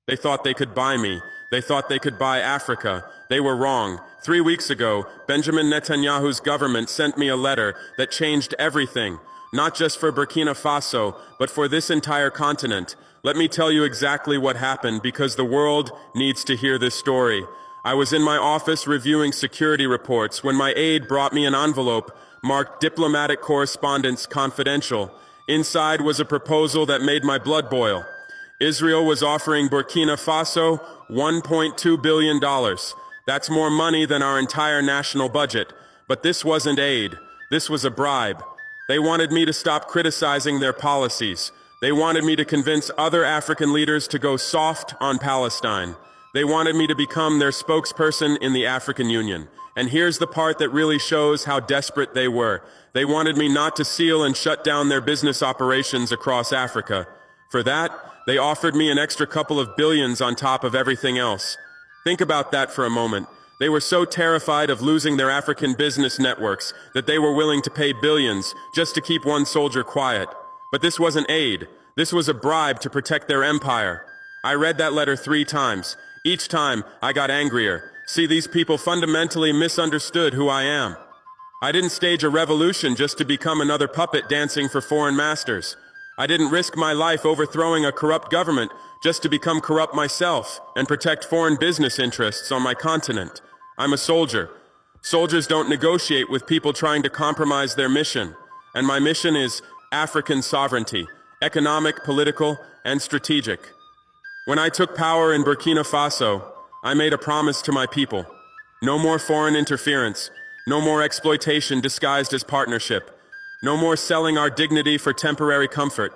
They thought they could buy me. They thought they could buy Africa. They were wrong. 3 weeks ago, Benjamin Netanyahu's government sent me a letter that changed everything, not just for Burkina Faso, but for this entire continent. Let me tell you exactly what happened because the world needs to hear this story. I was in my office reviewing security reports when my aide brought me an envelope marked Diplomatic Correspondence Confidential. Inside was a proposal that made my blood boil. Israel was offering Burkina Faso $1.2 billion. That's more money than our entire national budget. But this wasn't aid. This was a bribe. They wanted me to stop criticizing their policies. They wanted me to convince other African leaders to go soft on Palestine. They wanted me to become their spokesperson in the African Union. And here's the part that really shows how desperate they were. They wanted me not to seal and shut down their business operations across Africa. For that, they offered me an extra couple of billions on top of everything else. Think about that for a moment. They were so terrified of losing their African business networks that they were willing to pay billions just to keep one soldier quiet. But this wasn't aid. This was a bribe to protect their empire. I read that letter 3 times. Each time, I got angrier. See, these people fundamentally misunderstood who I am. I didn't stage a revolution just to become another puppet dancing for foreign masters. I didn't risk my life overthrowing a corrupt government just to become corrupt myself and protect foreign business interests on my continent. I'm a soldier. Soldiers don't negotiate with people trying to compromise their mission. And my mission is African sovereignty, economic, political, and strategic. When I took power in Burkina Faso, I made a promise to my people. No more foreign interference. No more exploitation disguised as partnership. No more selling our dignity for temporary comfort.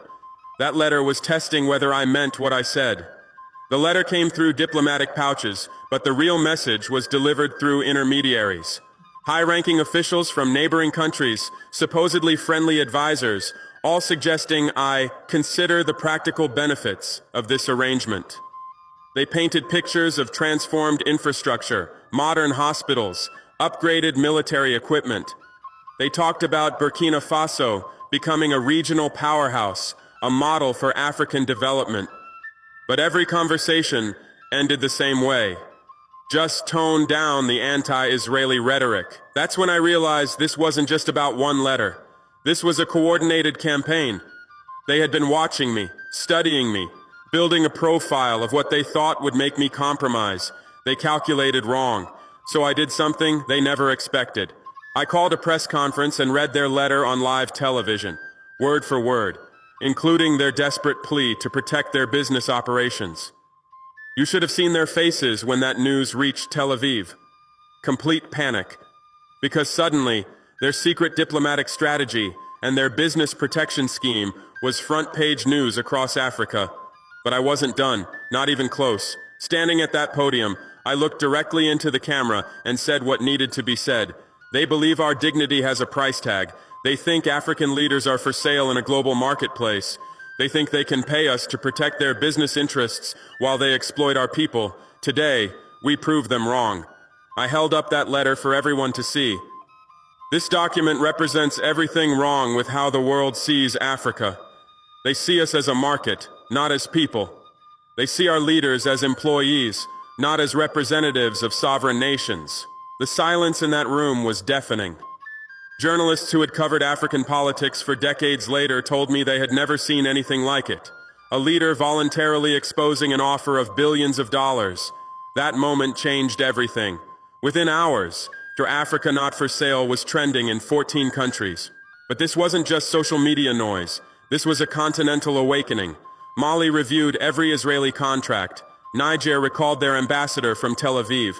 That letter was testing whether I meant what I said. The letter came through diplomatic pouches, but the real message was delivered through intermediaries. High-ranking officials from neighboring countries, supposedly friendly advisors, all suggesting I consider the practical benefits of this arrangement. They painted pictures of transformed infrastructure, modern hospitals, upgraded military equipment. They talked about Burkina Faso becoming a regional powerhouse, a model for African development. But every conversation ended the same way. Just tone down the anti-Israeli rhetoric. That's when I realized this wasn't just about one letter. This was a coordinated campaign. They had been watching me, studying me, building a profile of what they thought would make me compromise. They calculated wrong, so I did something they never expected. I called a press conference and read their letter on live television, word for word, including their desperate plea to protect their business operations. You should have seen their faces when that news reached Tel Aviv. Complete panic, because suddenly their secret diplomatic strategy and their business protection scheme was front-page news across Africa. But I wasn't done, not even close. Standing at that podium, I looked directly into the camera and said what needed to be said. They believe our dignity has a price tag. They think African leaders are for sale in a global marketplace. They think they can pay us to protect their business interests while they exploit our people. Today, we proved them wrong. I held up that letter for everyone to see. This document represents everything wrong with how the world sees Africa. They see us as a market, not as people. They see our leaders as employees, not as representatives of sovereign nations. The silence in that room was deafening. Journalists who had covered African politics for decades later told me they had never seen anything like it. A leader voluntarily exposing an offer of billions of dollars. That moment changed everything. Within hours, Africa Not for Sale was trending in 14 countries. But this wasn't just social media noise. This was a continental awakening. Mali reviewed every Israeli contract. Niger recalled their ambassador from Tel Aviv.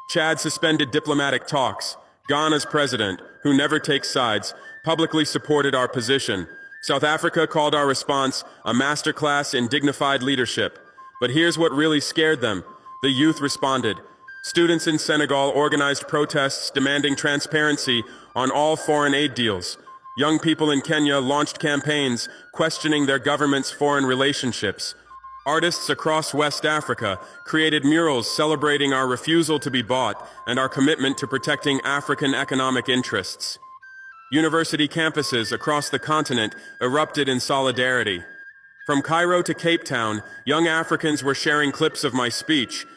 Chad suspended diplomatic talks. Ghana's president, who never takes sides, publicly supported our position. South Africa called our response a masterclass in dignified leadership. But here's what really scared them. The youth responded. Students in Senegal organized protests demanding transparency on all foreign aid deals. Young people in Kenya launched campaigns questioning their government's foreign relationships. Artists across West Africa created murals celebrating our refusal to be bought and our commitment to protecting African economic interests. University campuses across the continent erupted in solidarity. From Cairo to Cape Town, young Africans were sharing clips of my speech.